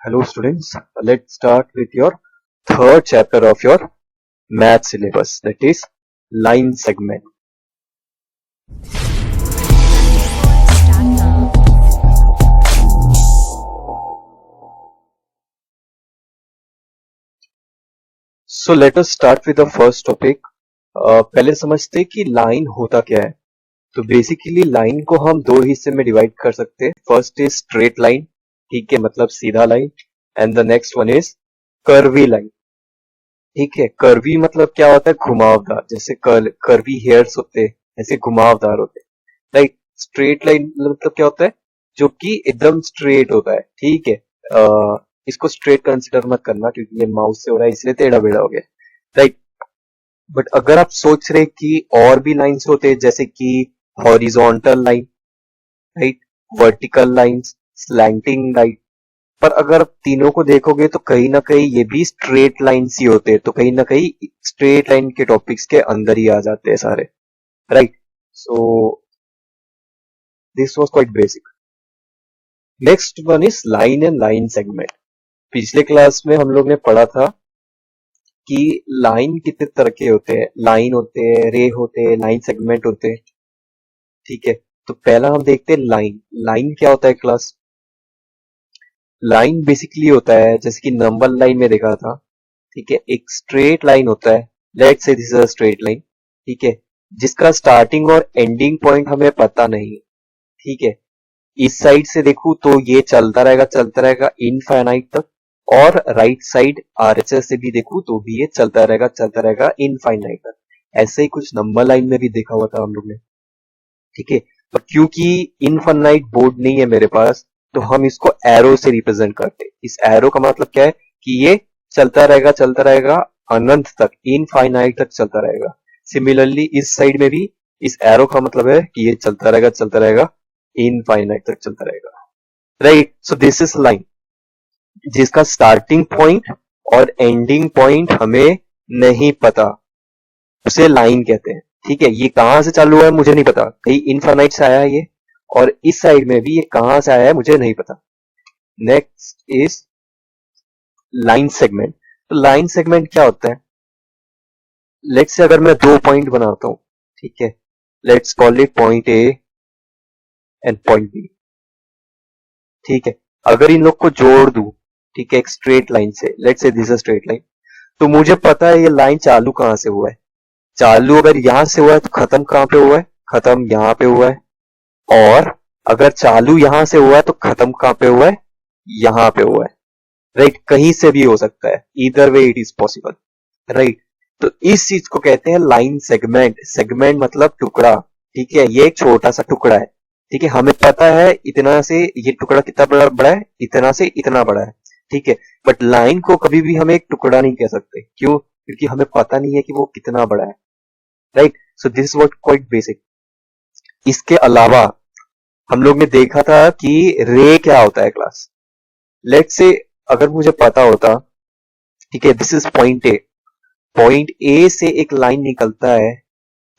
Hello students, let's start with your third chapter of your math syllabus, that is line segment. So let us start with the first topic. पहले समझते हैं कि line होता क्या है. तो basically line को हम दो हिस्से में डिवाइड कर सकते हैं. फर्स्ट इज स्ट्रेट लाइन, ठीक है, मतलब सीधा line, and the next one is curvy line. ठीक है, कर्वी मतलब क्या होता है? घुमावदार. जैसे कर्वी हेयर्स होते हैं, ऐसे घुमावदार होते हैं. राइट. स्ट्रेट लाइन मतलब क्या होता है? जो कि एकदम स्ट्रेट होता है. ठीक है, इसको स्ट्रेट कंसिडर मत करना क्योंकि ये माउस से हो रहा है इसलिए टेढ़ा बेढ़ा हो गया. राइट. बट अगर आप सोच रहे कि और भी लाइंस होते हैं जैसे कि horizontal line, right, vertical lines, slanting line, पर अगर आप तीनों को देखोगे तो कहीं ना कहीं ये भी स्ट्रेट लाइंस ही होते हैं. तो कहीं ना कहीं स्ट्रेट लाइन के टॉपिक्स के अंदर ही आ जाते हैं सारे. Right. So this was quite basic. Next one is line and line segment. पिछले क्लास में हम लोग ने पढ़ा था कि लाइन कितने तरह के होते हैं. लाइन होते हैं, रे होते हैं, लाइन सेगमेंट होते हैं. ठीक है, तो पहला हम देखते हैं लाइन. लाइन क्या होता है क्लास? लाइन बेसिकली होता है जैसे कि नंबर लाइन में देखा था. ठीक है, एक स्ट्रेट लाइन होता है. Let's say this is a straight line. ठीक है, जिसका स्टार्टिंग और एंडिंग पॉइंट हमें पता नहीं. ठीक है, इस साइड से देखूं तो ये चलता रहेगा इनफाइनाइट तक, और राइट साइड आरएचएस से भी देखूं तो भी ये चलता रहेगा इनफाइनाइट तक. ऐसे ही कुछ नंबर लाइन में भी देखा हुआ था हम लोग ने. ठीक है, पर क्योंकि इनफाइनाइट बोर्ड नहीं है मेरे पास तो हम इसको एरो से रिप्रेजेंट करते हैं. इस एरो का मतलब क्या है कि ये चलता रहेगा अनंत तक, इनफाइनाइट तक चलता रहेगा. सिमिलरली इस साइड में भी इस एरो का मतलब है कि ये चलता रहेगा इनफाइनाइट तक चलता रहेगा. Right. So this is line जिसका स्टार्टिंग पॉइंट और एंडिंग पॉइंट हमें नहीं पता, उसे लाइन कहते हैं. ठीक है, ये कहां से चालू हुआ है मुझे नहीं पता, कहीं इनफाइनाइट से आया है ये, और इस साइड में भी ये कहां से आया है मुझे नहीं पता. Next is line segment. तो लाइन सेगमेंट क्या होता है? लेट्स से अगर मैं दो पॉइंट बनाता हूं, ठीक है, let's call it point A and point B. ठीक है, अगर इन लोग को जोड़ दूं, ठीक है, एक स्ट्रेट लाइन से, let's say this is straight line, तो मुझे पता है ये लाइन चालू कहां से हुआ है. चालू अगर यहां से हुआ है तो खत्म कहां पे हुआ है? खत्म यहां पे हुआ है. और अगर चालू यहां से हुआ है तो खत्म कहां पे हुआ है? यहां पे हुआ है. राइट. कहीं से भी हो सकता है, either way it is possible. Right. तो इस चीज को कहते हैं लाइन सेगमेंट. सेगमेंट मतलब टुकड़ा. ठीक है, ये एक छोटा सा टुकड़ा है. ठीक है, हमें पता है इतना से ये टुकड़ा कितना बड़ा है, इतना से इतना बड़ा है. ठीक है, बट लाइन को कभी भी हम एक टुकड़ा नहीं कह सकते. क्यों? क्योंकि हमें पता नहीं है कि वो कितना बड़ा है. Right. So this is what quite basic. इसके अलावा हम लोग ने देखा था कि रे क्या होता है क्लास. लेट्स से अगर मुझे पता होता, ठीक है, this is point A. Point A से एक लाइन निकलता है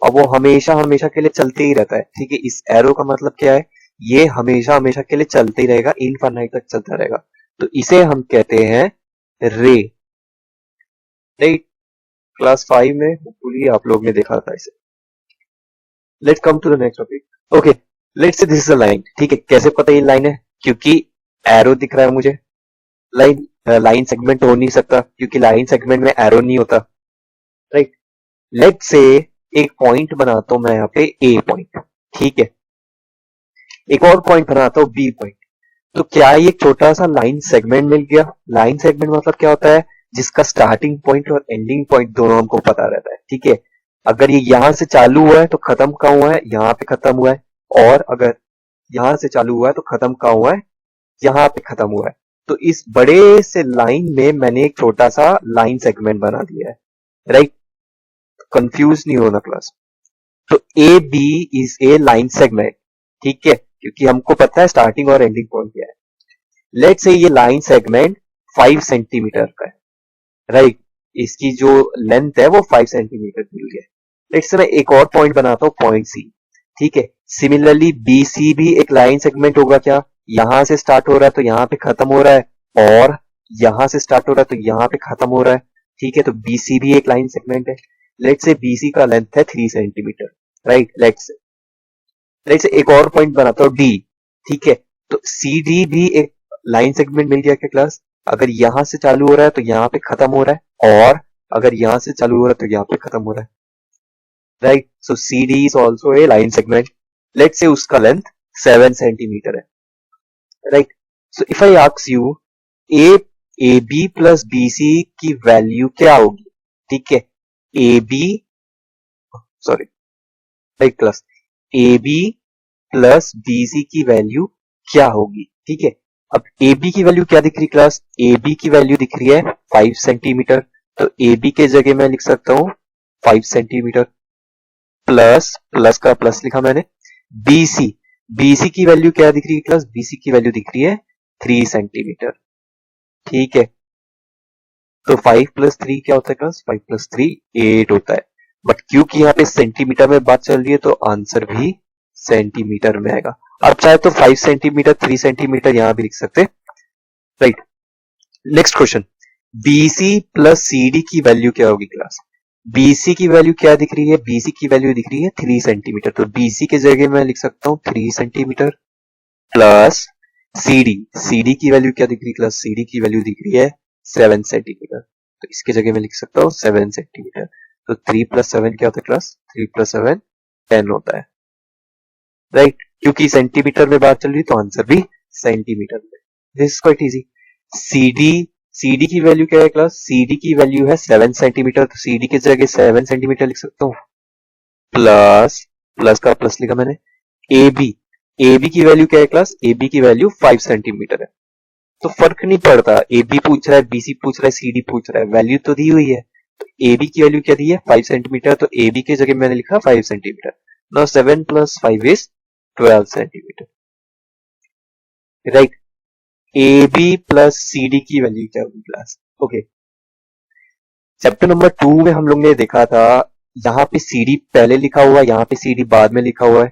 और वो हमेशा हमेशा के लिए चलते ही रहता है. ठीक है, इस एरो का मतलब क्या है? ये हमेशा हमेशा के लिए चलते ही रहेगा, इनफाइनाइट तक चलता रहेगा. तो इसे हम कहते हैं रे. राइट. क्लास 5 में होपफुली आप लोग ने देखा था इसे. Let's come to the next topic. Okay, let's say this is a line. ठीक है, कैसे पता ये लाइन है? क्योंकि एरो दिख रहा है मुझे. लाइन सेगमेंट हो नहीं सकता क्योंकि लाइन सेगमेंट में एरो नहीं होता. राइट. लेट्स से एक पॉइंट बनाता हूं मैं यहाँ पे ए पॉइंट. ठीक है, एक और पॉइंट बनाता हूं बी पॉइंट. तो क्या ये छोटा सा लाइन सेगमेंट मिल गया? लाइन सेगमेंट मतलब क्या होता है? जिसका स्टार्टिंग पॉइंट और एंडिंग पॉइंट दोनों हमको पता रहता है. ठीक है, अगर ये यहां से चालू हुआ है तो खत्म कहां हुआ है? यहाँ पे खत्म हुआ है. और अगर यहां से चालू हुआ है तो खत्म कहां हुआ है? यहाँ पे खत्म हुआ है. तो इस बड़े से लाइन में मैंने एक छोटा सा लाइन सेगमेंट बना दिया है. राइट. कंफ्यूज नहीं होना क्लास. तो A B is a line segment. ठीक है, क्योंकि हमको पता है स्टार्टिंग और एंडिंग पॉइंट क्या है. लेट्स से ये लाइन सेगमेंट 5 सेंटीमीटर का है. राइट. इसकी जो लेंथ है वो 5 सेंटीमीटर की हुई है. लेट्स से मैं एक और पॉइंट बनाता हूं, पॉइंट सी. ठीक है, सिमिलरली बी सी भी एक लाइन सेगमेंट होगा क्या? यहां से स्टार्ट हो रहा है तो यहां पे खत्म हो रहा है, और यहां से स्टार्ट हो रहा है तो यहाँ पे खत्म हो रहा है, ठीक है। तो बीसी भी एक लाइन सेगमेंट है। लेट्स से बीसी का लेंथ है 3 सेंटीमीटर, राइट। लेट्स से एक और पॉइंट बनाता हूँ डी, ठीक है। तो सी डी भी एक लाइन सेगमेंट मिल गया क्या क्लास? अगर यहां से चालू हो रहा है तो यहाँ पे खत्म हो रहा है, और अगर यहां से चालू हो रहा है तो यहाँ पे खत्म हो रहा है, right. So C D is also a line segment. Let's say उसका लेंथ 7 सेंटीमीटर है, right. So if I ask you a A B plus B C की वैल्यू क्या होगी, ठीक है। A B, sorry, right class, A B plus B C की value क्या होगी, ठीक है। अब ए बी की वैल्यू क्या दिख रही क्लास? ए बी की वैल्यू दिख रही है 5 सेंटीमीटर। तो ए बी के जगह मैं लिख सकता हूं 5 सेंटीमीटर, प्लस प्लस का प्लस लिखा मैंने। बीसी, बीसी की वैल्यू क्या दिख रही है क्लास? बीसी की वैल्यू दिख रही है 3 सेंटीमीटर, ठीक है। तो 5 प्लस 3 क्या होता है क्लास? 5 प्लस 3 8 होता है। बट क्योंकि यहाँ पे सेंटीमीटर में बात चल रही है तो आंसर भी सेंटीमीटर में आएगा। अब चाहे तो 5 सेंटीमीटर 3 सेंटीमीटर यहां भी लिख सकते, right. Next question, BC plus CD की वैल्यू क्या होगी क्लास? बीसी की वैल्यू क्या दिख रही है? बीसी की वैल्यू दिख रही है 3 सेंटीमीटर। तो बीसी के जगह मैं लिख सकता हूं 3 सेंटीमीटर, प्लस सीडी, सीडी की वैल्यू क्या दिख रही है क्लास? सीडी की वैल्यू दिख रही है 7 सेंटीमीटर। तो इसके जगह मैं लिख सकता हूँ 7 सेंटीमीटर। तो 3 प्लस 7 क्या होता है क्लास? 3 प्लस 7 10 होता है, राइट। क्योंकि सेंटीमीटर में बात चल रही है तो आंसर भी सेंटीमीटर में। This is quite easy. CD, CD की वैल्यू क्या है क्लास? सीडी की वैल्यू है 7 सेंटीमीटर। तो सीडी की जगह 7 सेंटीमीटर लिख सकता हूँ, प्लस प्लस का प्लस लिखा मैंने। ए बी, ए बी की वैल्यू क्या है क्लास? ए बी की वैल्यू 5 सेंटीमीटर है। तो फर्क नहीं पड़ता, ए बी पूछ रहा है, बीसी पूछ रहा है, सीडी पूछ रहा है, वैल्यू तो दी हुई है। तो ए बी की वैल्यू क्या दी है? 5 सेंटीमीटर। तो ए बी की जगह मैंने लिखा 5 centimetre. Now 7 plus 5 is 12 centimetre, right. A B plus C D की वैल्यू क्या होगी क्लास? ओके, चैप्टर नंबर 2 में हम लोग ने देखा था, यहाँ पे सी डी पहले लिखा हुआ है, यहाँ पे सी डी बाद में लिखा हुआ है,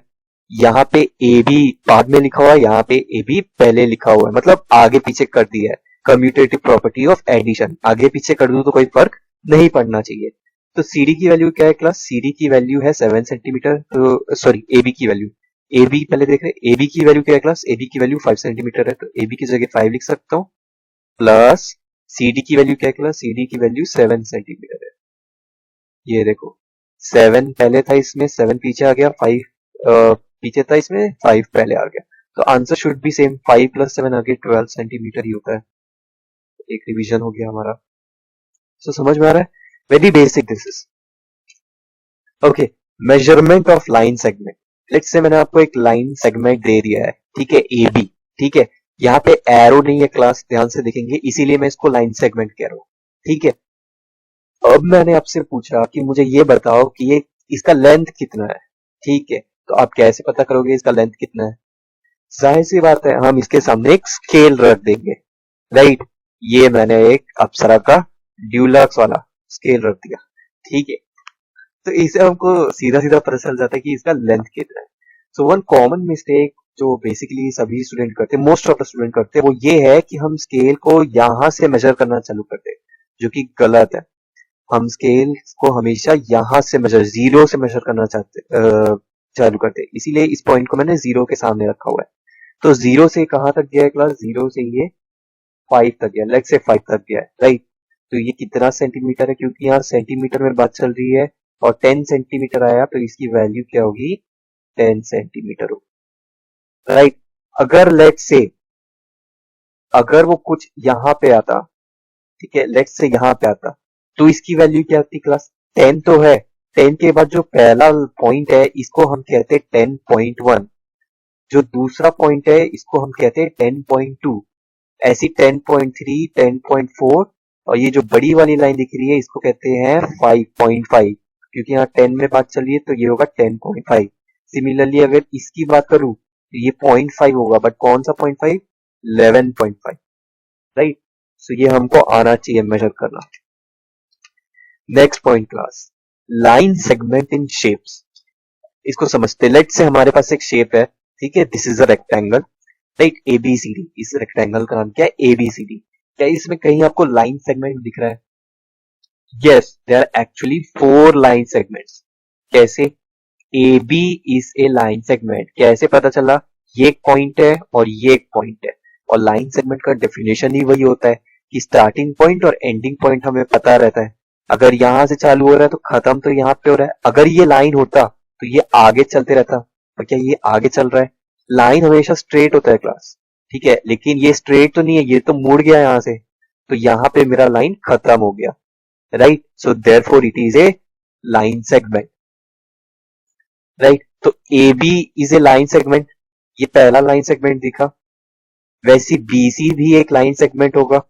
यहाँ पे ए बी बाद में लिखा हुआ है, यहाँ पे ए बी पहले लिखा हुआ है, मतलब आगे पीछे कर दिया है। कम्यूटेटिव प्रॉपर्टी ऑफ एडिशन, आगे पीछे कर दूं तो कोई फर्क नहीं पड़ना चाहिए। तो सी डी की वैल्यू क्या है क्लास? सी डी की वैल्यू है 7 सेंटीमीटर। तो सॉरी, ए बी की वैल्यू, ए बी पहले देख रहे हैं, ए बी की वैल्यू क्या है क्लास? ए बी की वैल्यू 5 सेंटीमीटर है। तो ए बी की जगह 5 लिख सकता हूँ, प्लस सी डी की वैल्यू क्या है क्लास? सी डी की वैल्यू 7 सेंटीमीटर है। ये देखो, 7 पहले था इसमें, 7 पीछे आ गया, 5 पीछे था इसमें, 5 पहले आ गया। तो answer should be same, 5 plus 7 आगे 12 सेंटीमीटर ही होता है। एक रिवीजन हो गया हमारा। तो समझ में आ रहा है? Very basic this is. Okay, measurement of line segment. Let's से मैंने आपको एक लाइन सेगमेंट दे दिया है, ठीक है, ए बी, ठीक है। यहाँ पे एरो नहीं है क्लास, ध्यान से देखेंगे, इसीलिए मैं इसको लाइन सेगमेंट कह रहा हूँ, ठीक है। अब मैंने आपसे पूछा कि मुझे ये बताओ कि ये इसका लेंथ कितना है, ठीक है। तो आप कैसे पता करोगे इसका लेंथ कितना है? जाहिर सी बात है, हम इसके सामने एक स्केल रख देंगे, राइट। ये मैंने एक अप्सरा का ड्यूलक्स वाला स्केल रख दिया, ठीक है। तो इससे हमको सीधा सीधा पता चल जाता है कि इसका लेंथ कितना है। सो वन कॉमन मिस्टेक जो बेसिकली सभी स्टूडेंट करते हैं, मोस्ट ऑफ द स्टूडेंट करते हैं, वो ये है कि हम स्केल को यहां से मेजर करना चालू करते हैं, जो कि गलत है। हम स्केल को हमेशा यहां से मेजर, जीरो से मेजर करना चालू करते हैं। इसीलिए इस पॉइंट को मैंने जीरो के सामने रखा हुआ है। तो जीरो से कहां तक गया है क्लास? जीरो से ये 5 तक गया, लेट्स से 5 तक गया है, राइट। तो ये कितना सेंटीमीटर है? क्योंकि यहाँ सेंटीमीटर में बात चल रही है और 10 सेंटीमीटर आया, तो इसकी वैल्यू क्या होगी? 10 सेंटीमीटर होगी, राइट। अगर लेट्स से, अगर वो कुछ यहाँ पे आता, ठीक है, लेट्स से यहाँ पे आता, तो इसकी वैल्यू क्या आती क्लास? 10 तो है, 10 के बाद जो पहला पॉइंट है इसको हम कहते हैं 10.1, जो दूसरा पॉइंट है इसको हम कहते हैं 10.2, ऐसी 10.3, 10.4, और ये जो बड़ी वाली लाइन दिख रही है इसको कहते हैं 5.5, क्योंकि यहाँ 10 में बात चल रही है तो ये होगा 10.5। सिमिलरली अगर इसकी बात करूं तो ये 0.5 होगा, बट कौन सा 0.5? 11.5, राइट। सो ये हमको आना चाहिए मेजर करना। Next point class, line segment in shapes. इसको समझते हैं। लेट्स से हमारे पास एक शेप है, ठीक है, this is a rectangle, right, ABCD. इस रेक्टेंगल का नाम क्या है? एबीसीडी। क्या इसमें कहीं आपको लाइन सेगमेंट दिख रहा है? Yes, there are actually 4 line segments. कैसे? A B is a line segment. कैसे पता चला? ये एक पॉइंट है और ये एक पॉइंट है, और लाइन सेगमेंट का डेफिनेशन ही वही होता है कि स्टार्टिंग पॉइंट और एंडिंग पॉइंट हमें पता रहता है। अगर यहां से चालू हो रहा है तो खत्म तो यहाँ पे हो रहा है। अगर ये लाइन होता तो ये आगे चलते रहता, और क्या ये आगे चल रहा है? लाइन हमेशा स्ट्रेट होता है क्लास, ठीक है, लेकिन ये स्ट्रेट तो नहीं है, ये तो मुड़ गया यहाँ से, तो यहाँ पे मेरा लाइन खत्म हो गया, right? So therefore it is a line segment, right? तो A B is a line segment, ये पहला लाइन सेगमेंट दिखा। वैसे बीसी भी एक लाइन सेगमेंट होगा,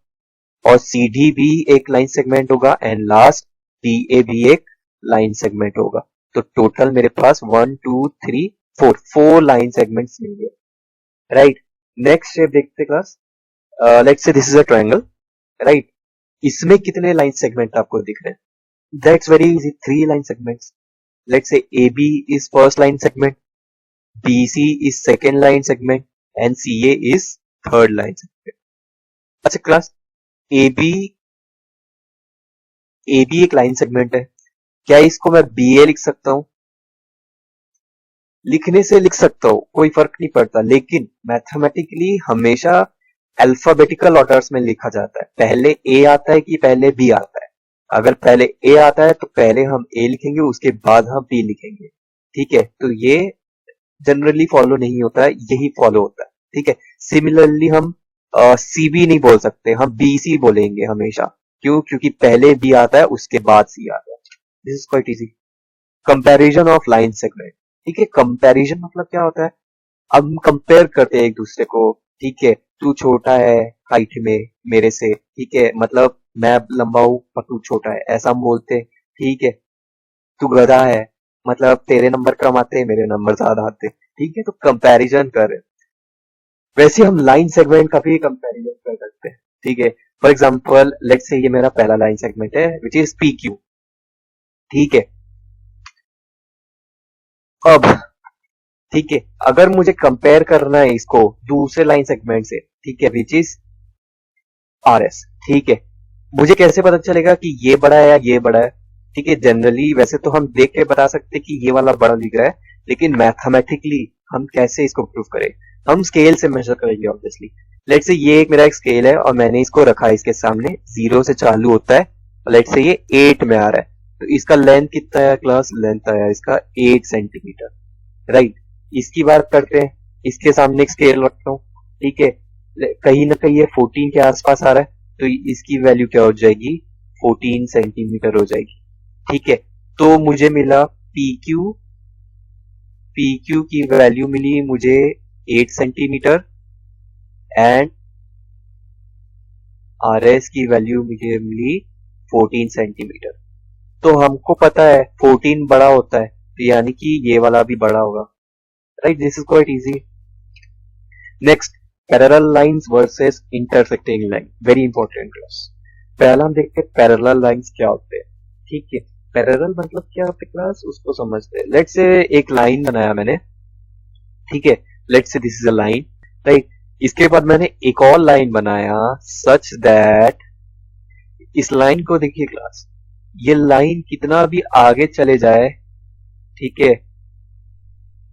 और सीडी भी एक लाइन सेगमेंट होगा, एंड लास्ट डीए भी एक लाइन सेगमेंट होगा। तो टोटल मेरे पास 1 2 3 4 लाइन सेगमेंट्स मिल गए, राइट? नेक्स्ट शेप देखते class. Let's say this is a triangle, right? इसमें कितने लाइन सेगमेंट आपको दिख रहे हैं? That's very easy, 3 line segments. Let's say AB is first line segment, BC is second line segment, and CA is third line segment. अच्छा class, AB AB एक line segment है, क्या इसको मैं BA लिख सकता हूँ? लिखने से लिख सकता हूँ, कोई फर्क नहीं पड़ता, लेकिन मैथमेटिकली हमेशा अल्फाबेटिकल ऑर्डर्स में लिखा जाता है। पहले A आता है कि पहले B आता है? अगर पहले A आता है तो पहले हम A लिखेंगे, उसके बाद हम B लिखेंगे, ठीक है? तो ये जनरली फॉलो नहीं होता है, यही फॉलो होता है, ठीक है? सिमिलरली हम CB नहीं बोल सकते, हम BC बोलेंगे हमेशा। क्यों? क्योंकि पहले B आता है, उसके बाद C आता है। This is quite easy. Comparison of line segment, ठीक है? कंपैरिजन मतलब क्या होता है? अब हम कंपेयर करते हैं एक दूसरे को, ठीक है? तू छोटा है हाइट में मेरे से, ठीक है, मतलब मैं लंबा हूं और तू छोटा है, ऐसा हम बोलते हैं, ठीक है? तू गधा है, मतलब तेरे नंबर कम आते हैं, मेरे नंबर ज्यादा आते हैं, ठीक है? तो कंपैरिजन कर रहे हैं। वैसे हम लाइन सेगमेंट का भी कंपैरिजन कर सकते हैं, ठीक है? फॉर एग्जांपल लेट्स से ये मेरा पहला लाइन सेगमेंट है विच इज PQ, ठीक है? अब ठीक है, अगर मुझे कंपेयर करना है इसको दूसरे लाइन सेगमेंट से, ठीक है, विच इज RS, ठीक है? मुझे कैसे पता चलेगा कि ये बड़ा है या ये बड़ा है? ठीक है, जनरली वैसे तो हम देख के बता सकते हैं कि ये वाला बड़ा दिख रहा है, लेकिन मैथमेटिकली हम कैसे इसको प्रूव करें? हम स्केल से मेजर करेंगे ऑब्वियसली। लेट्स से ये एक मेरा एक स्केल है और मैंने इसको रखा है इसके सामने, 0 से चालू होता है, और लेट्स से ये 8 में आ रहा है, तो इसका लेंथ कितना है क्लास? लेंथ आया इसका 8 सेंटीमीटर, राइट? इसकी बात करते हैं, इसके सामने एक स्केल रखता हूँ, ठीक है, कहीं ना कहीं ये 14 के आसपास आ रहा है, तो इसकी वैल्यू क्या हो जाएगी? 14 सेंटीमीटर हो जाएगी, ठीक है? तो मुझे मिला PQ, PQ की वैल्यू मिली मुझे 8 सेंटीमीटर, एंड RS की वैल्यू मुझे मिली 14 सेंटीमीटर। तो हमको पता है 14 बड़ा होता है, तो यानी कि ये वाला भी बड़ा होगा, right? This is quite easy. Next, parallel lines versus intersecting line, very important class. पहला हम देखते हैं पैरेलल लाइंस क्या होते हैं, ठीक है? पैरेलल मतलब क्या होता है क्लास, उसको समझते हैं। लेट्स से एक लाइन बनाया मैंने, ठीक है? Let's say this is a line, right? इसके बाद मैंने एक और लाइन बनाया सच दैट, इस लाइन को देखिए क्लास, ये लाइन कितना भी आगे चले जाए, ठीक है,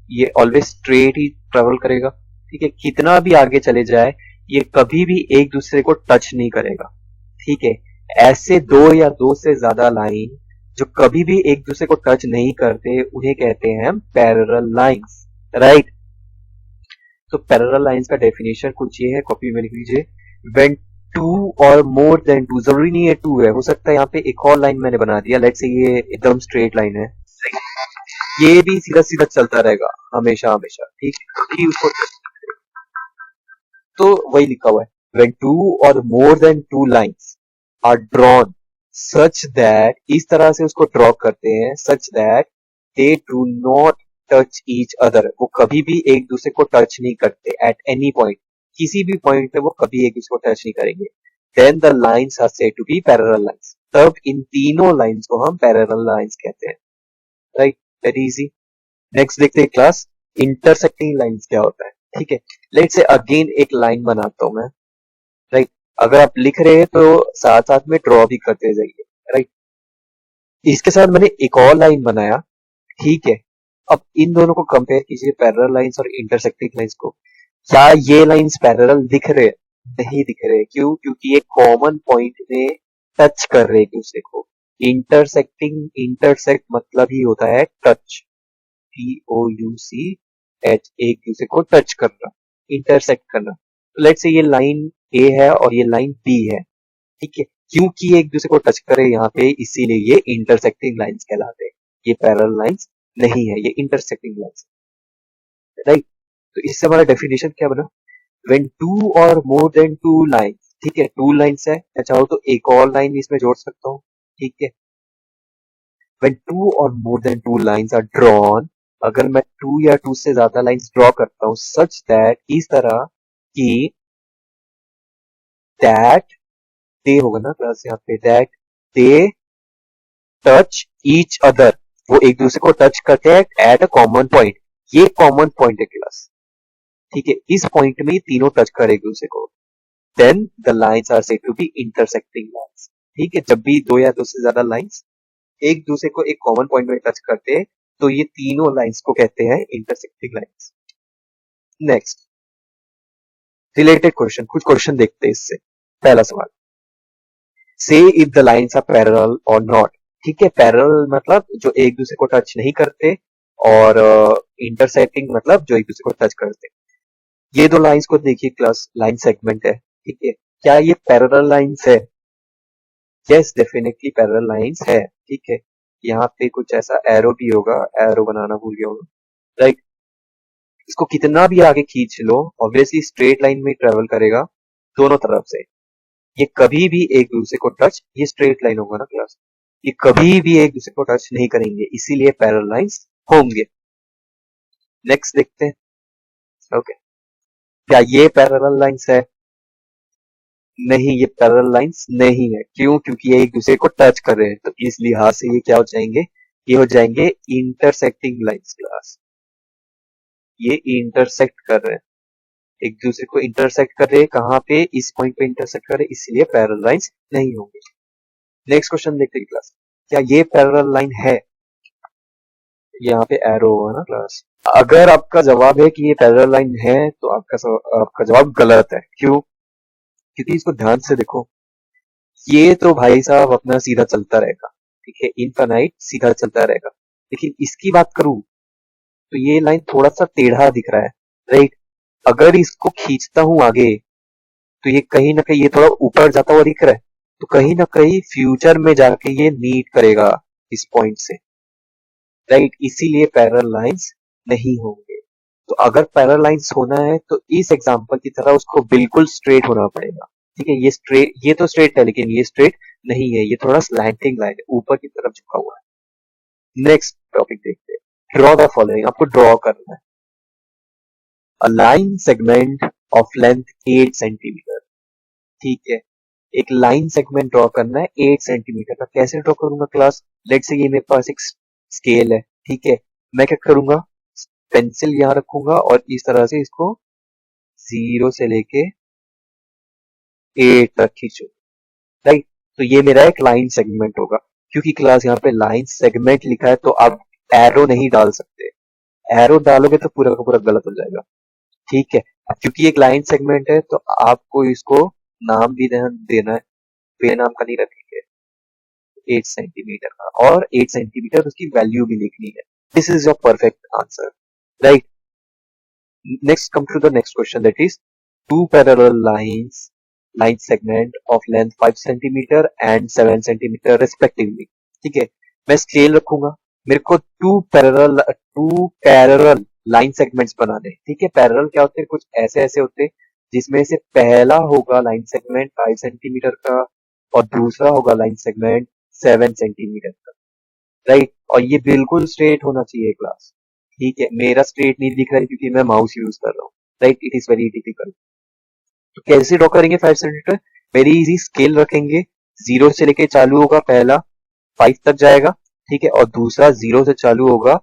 ये ऑलवेज स्ट्रेट ही ट्रेवल करेगा, ठीक है? कितना भी आगे चले जाए, ये कभी भी एक दूसरे को टच नहीं करेगा, ठीक है? ऐसे दो या दो से ज्यादा लाइन जो कभी भी एक दूसरे को टच नहीं करते, उन्हें कहते हैं हम पैरेलल लाइंस, राइट? तो पैरेलल लाइंस का डेफिनेशन कुछ ये है, कॉपी में लिख लीजिए। व्हेन टू और मोर देन टू, जरूरी नहीं है टू है, हो सकता है यहाँ पे एक और लाइन मैंने बना दिया, लेट्स से ये एकदम स्ट्रेट लाइन है, ये भी सीधा सीधा चलता रहेगा हमेशा हमेशा, ठीक है? कभी उसको तो वही लिखा हुआ है, when two or more than two lines are drawn such that, इस तरह से उसको ड्रॉ करते हैं such that they do not touch each other, वो कभी भी एक दूसरे को टच नहीं करते at any point, किसी भी पॉइंट पे वो कभी एक दूसरे को टच नहीं करेंगे, then the lines are said to be parallel lines, तब इन तीनों लाइंस को हम पैरेलल लाइंस कहते हैं, राइट? Very easy. नेक्स्ट देखते हैं क्लास, इंटरसेक्टिंग लाइंस क्या होता है, ठीक है? लेट्स से अगेन एक लाइन बनाता हूं मैं, राइट? अगर आप लिख रहे हैं तो साथ साथ में ड्रॉ भी करते जाइए, राइट। इसके साथ मैंने एक और लाइन बनाया, ठीक है। अब इन दोनों को कंपेयर कीजिए, पैरेलल लाइंस और इंटरसेक्टिंग लाइंस को। क्या ये लाइंस पैरेलल दिख रहे हैं? नहीं दिख रहे। क्यों? क्योंकि ये कॉमन पॉइंट में टच कर रहे एक दूसरे को। इंटरसेक्टिंग, इंटरसेक्ट मतलब ही होता है टच, TOUCH, एक दूसरे को टच करना, इंटरसेक्ट करना। लेट्स से ये लाइन ए है और ये लाइन बी है, ठीक है। क्योंकि ये एक दूसरे को टच करे यहाँ पे, इसीलिए ये इंटरसेक्टिंग लाइंस कहलाते हैं। ये पैरेलल लाइंस नहीं है, ये इंटरसेक्टिंग लाइंस, राइट। तो इससे हमारा डेफिनेशन क्या बना? व्हेन टू और मोर देन टू लाइंस, ठीक है, टू लाइंस है, मैं चाहूँ तो एक और लाइन इसमें जोड़ सकता हूँ, ठीक है। व्हेन टू और more than two lines are drawn, अगर मैं टू या टू से ज्यादा लाइंस ड्रॉ करता हूँ सच दैट, इस तरह कि दैट दे होगा ना क्लास यहाँ पे, that they touch each other, वो एक दूसरे को टच करते हैं एट अ कॉमन पॉइंट। ये कॉमन पॉइंट है क्लास, ठीक है। इस पॉइंट में ये तीनों टच करे एक दूसरे को, then the lines are said to be intersecting lines, ठीक है। जब भी दो या दो से ज्यादा लाइंस एक दूसरे को एक कॉमन पॉइंट में टच करते हैं तो ये तीनों लाइंस को कहते हैं intersecting lines. Next related question, कुछ क्वेश्चन देखते हैं इससे। पहला सवाल, say if the lines are parallel और नॉट, ठीक है। पैरेलल मतलब जो एक दूसरे को टच नहीं करते, और इंटरसेक्टिंग मतलब जो एक दूसरे को टच करते। ये दो लाइंस को देखिए क्लास, लाइन सेगमेंट है, ठीक है। क्या ये पैरेलल लाइंस है? यस, डेफिनेटली पैरेलल लाइंस है, ठीक है। यहाँ पे कुछ ऐसा एरो भी होगा, एरो बनाना भूल गया होगा, राइट। इसको कितना भी आगे खींच लो, ऑब्वियसली स्ट्रेट लाइन में ट्रेवल करेगा दोनों तरफ से। ये कभी भी एक दूसरे को टच, ये स्ट्रेट लाइन होगा ना क्लास, ये कभी भी एक दूसरे को टच नहीं करेंगे, इसीलिए पैरेलल लाइंस होंगे। नेक्स्ट देखते हैं, ओके। क्या ये पैरेलल लाइंस है? नहीं, ये पैरेलल लाइंस नहीं है। क्यों? क्योंकि ये एक दूसरे को टच कर रहे हैं, तो इस लिहाज से ये क्या हो जाएंगे? ये हो जाएंगे इंटरसेक्टिंग लाइंस क्लास। ये इंटरसेक्ट कर रहे हैं, एक दूसरे को इंटरसेक्ट कर रहे हैं, कहाँ पे? इस पॉइंट पे इंटरसेक्ट कर रहे हैं, इसलिए पैरेलल लाइंस नहीं होंगे। नेक्स्ट क्वेश्चन देखते हैं क्लास, क्या ये पैरेलल लाइन है? यहाँ पे एरो होगा ना क्लास। अगर आपका जवाब है कि ये पैरेलल लाइन है तो आपका जवाब गलत है। क्यों? क्योंकि इसको ध्यान से देखो, ये तो भाई साहब अपना सीधा चलता रहेगा, ठीक है, इनफाइनाइट सीधा चलता रहेगा। लेकिन इसकी बात करूं तो ये लाइन थोड़ा सा टेढ़ा दिख रहा है, राइट। अगर इसको खींचता हूं आगे तो ये कहीं ना कहीं ये थोड़ा ऊपर जाता हुआ दिख रहा है, तो कहीं ना कहीं फ्यूचर में जाके ये मीट करेगा इस पॉइंट से, राइट। इसीलिए पैरेलल लाइंस नहीं होंगे। तो अगर पैरेलल लाइंस होना है तो इस एग्जांपल की तरह उसको बिल्कुल स्ट्रेट होना पड़ेगा, ठीक है। ये स्ट्रेट, ये तो स्ट्रेट है लेकिन ये स्ट्रेट नहीं है, ये थोड़ा स्लैंटिंग लाइन है, ऊपर की तरफ झुका हुआ है। नेक्स्ट टॉपिक देखते हैं, ड्रॉ द फॉलोइंग। आपको ड्रॉ करना है अ line segment of length 8 centimetre, ठीक है। एक लाइन सेगमेंट ड्रॉ करना है 8 सेंटीमीटर का। कैसे ड्रॉ करूंगा क्लास? लेट्स से ये मेरे पास एक स्केल है, ठीक है। मैं क्या करूंगा, पेंसिल यहाँ रखूंगा और इस तरह से इसको 0 से लेके 8 तक खींचू, राइट। तो ये मेरा एक लाइन सेगमेंट होगा। क्योंकि क्लास यहाँ पे लाइन सेगमेंट लिखा है तो आप एरो नहीं डाल सकते, एरो डालोगे तो पूरा का पूरा गलत हो जाएगा, ठीक है। क्योंकि एक लाइन सेगमेंट है तो आपको इसको नाम भी देना है, बेनाम का नहीं रखेंगे, 8 सेंटीमीटर का, और 8 सेंटीमीटर उसकी वैल्यू भी लिखनी है। This is your perfect answer, right. Next come to the next question, that is two parallel lines, line segment of length 5 centimetre and 7 centimetre respectively, ठीक है। मैं स्केल रखूंगा, मेरे को टू पैरेलल लाइन सेगमेंट्स बनाने, ठीक है। पैरेलल क्या होते हैं? कुछ ऐसे ऐसे होते हैं जिसमें से पहला होगा लाइन सेगमेंट 5 सेंटीमीटर का और दूसरा होगा लाइन सेगमेंट 7 सेंटीमीटर का, राइट। और ये बिल्कुल स्ट्रेट होना चाहिए क्लास, ठीक है। मेरा स्ट्रेट नहीं दिख रहा है क्योंकि मैं माउस यूज कर रहा हूँ, right. It is very difficult. तो कैसे ड्रॉ करेंगे 5 सेंटीमीटर? वेरी इजी, स्केल रखेंगे, 0 से लेके चालू होगा, पहला 5 तक जाएगा, ठीक है, और दूसरा 0 से चालू होगा,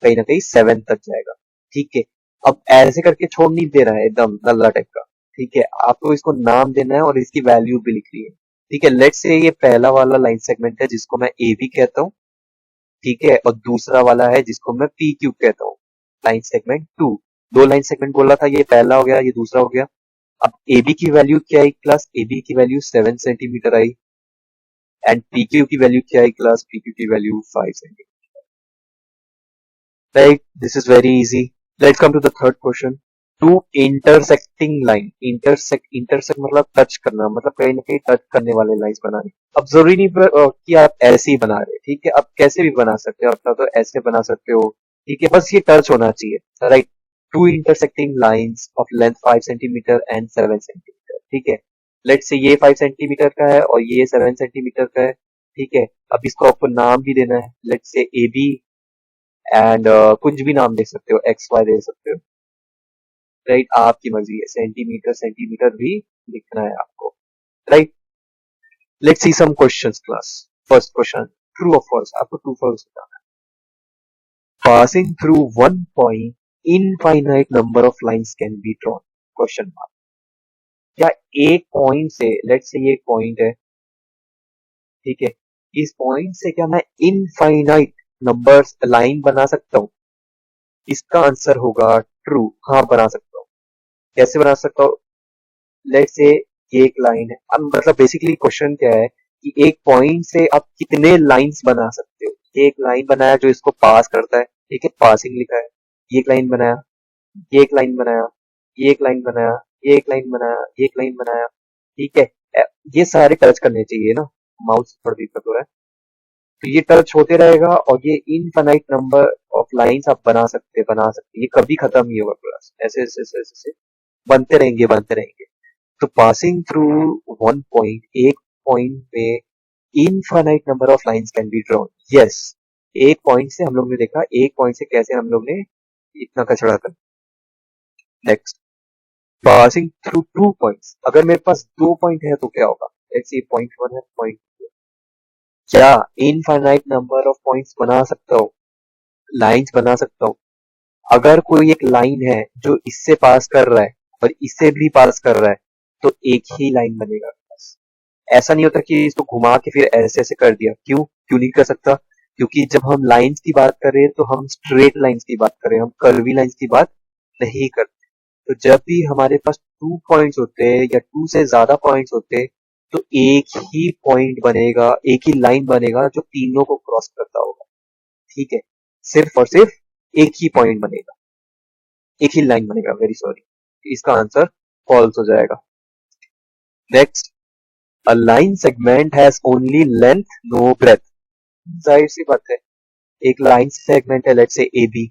कहीं ना कहीं 7 तक जाएगा, ठीक है। अब ऐसे करके छोड़ नहीं दे रहा है एकदम नल्ला टाइप का, ठीक है, आपको इसको नाम देना है और इसकी वैल्यू भी लिखनी है। ठीक है, लेट्स से ये पहला वाला लाइन सेगमेंट है जिसको मैं ए बी कहता हूँ। ठीक है, और दूसरा वाला है जिसको मैं पी क्यू कहता हूँ, लाइन सेगमेंट 2। दो लाइन सेगमेंट बोला था, ये पहला हो गया, ये दूसरा हो गया। अब ए बी की वैल्यू क्या आई क्लास? ए बी की value 7 centimetre I, and P Q की वैल्यू क्या आई क्लास? पी क्यू की value 5 centimetre. Right, this is very easy. Let's come to the third question. Two intersecting line. Intersect मतलब touch करना, मतलब कहीं ना कहीं टच करने वाले लाइंस बनाने। अब जरूरी नहीं कि आप ऐसे ही बना रहे, ठीक है, आप कैसे भी बना सकते हो, अपना तो ऐसे बना सकते हो, ठीक है, बस ये टच होना चाहिए। Right, two intersecting lines of length 5 centimetre and 7 centimetre. ठीक है, लेट्स से ये 5 सेंटीमीटर का है और ये 7 सेंटीमीटर का है। ठीक है, अब इसको आपको नाम भी देना है, let's say A B and कुछ भी नाम दे सकते हो, एक्स वाई दे सकते हो। राइट, आपकी मर्जी है, सेंटीमीटर सेंटीमीटर भी लिखना है आपको। Right, let's see some questions class. First question, true और फॉल्स, आपको ट्रू फॉल्स बताना है। Passing through one point infinite number of lines can be drawn? Question mark. क्या एक पॉइंट से, लेट्स से ये एक पॉइंट है, ठीक है, इस पॉइंट से क्या मैं इनफाइनाइट नंबर्स लाइन बना सकता हूँ? इसका आंसर होगा ट्रू, हाँ बना सकता हूँ। कैसे बना सकता हूँ? लेट्स से ये एक लाइन है, अब मतलब बेसिकली क्वेश्चन क्या है कि एक पॉइंट से आप कितने लाइंस बना सकते हो। एक लाइन बनाया जो इसको पास करता है, ठीक है, पासिंग लिखा है। ये एक लाइन बनाया, ये एक लाइन बनाया, ये एक लाइन बनाया, ये एक लाइन बनाया, ये एक लाइन बनाया। ठीक है, ये सारे टच करने चाहिए ना, माउस पर दिक्कत हो रहा है, तो ये टच होते रहेगा और ये इनफाइनाइट नंबर ऑफ लाइंस आप बना सकते, ये कभी खत्म नहीं होगा क्लास, ऐसे ऐसे ऐसे ऐसे बनते रहेंगे बनते रहेंगे। तो पासिंग थ्रू वन पॉइंट, एक पॉइंट पे infinite number of lines can be drawn. Yes, एक पॉइंट से हम लोग ने देखा, एक पॉइंट से कैसे हम लोग ने इतना कचड़ा कर। Next, passing through two points, अगर मेरे पास दो पॉइंट है तो क्या होगा? लेट्स सी पॉइंट वन है, पॉइंट टू, क्या इनफाइनाइट नंबर ऑफ पॉइंट्स बना सकता हूँ, लाइंस बना सकता हूँ? अगर कोई एक लाइन है जो इससे पास कर रहा है और इससे भी पास कर रहा है, तो एक ही लाइन बनेगा। ऐसा नहीं होता कि इसको घुमा के फिर ऐसे ऐसे कर दिया। क्यों क्यों नहीं कर सकता? क्योंकि जब हम लाइंस की बात कर रहे हैं तो हम स्ट्रेट लाइंस की बात कर रहे हैं, हम कर्वी लाइंस की बात नहीं करते। तो जब भी हमारे पास 2 पॉइंट्स होते हैं या 2 से ज्यादा पॉइंट्स होते हैं, तो एक ही पॉइंट बनेगा, एक ही लाइन बनेगा जो तीनों को क्रॉस करता होगा। ठीक है, सिर्फ और सिर्फ एक ही पॉइंट बनेगा, एक ही लाइन बनेगा, वेरी सॉरी, इसका आंसर फॉल्स हो जाएगा। Next, a line segment has only length no breadth. जाहिर सी बात है, एक लाइन सेगमेंट है, लेट्स से ए बी,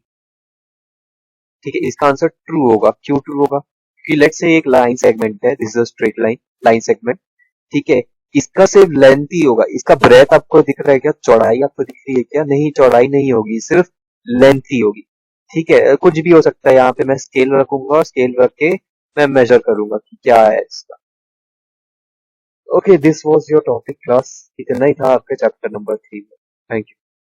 ठीक है, इसका आंसर ट्रू होगा। क्यों ट्रू होगा? कि लेट्स से एक लाइन सेगमेंट है, this is a straight line, line segment, ठीक है, इसका सिर्फ लेंथ ही होगा, इसका ब्रेथ आपको दिख रहा है क्या? चौड़ाई आपको दिख रही है क्या? नहीं, चौड़ाई नहीं होगी, सिर्फ लेंथ ही होगी। ठीक है, कुछ भी हो सकता है, यहाँ पे मैं स्केल रखूंगा और स्केल रख के मैं मेजर करूंगा कि क्या है इसका। Okay, this was your topic class, इतना ही था आपके चैप्टर नंबर 3 में। Thank you.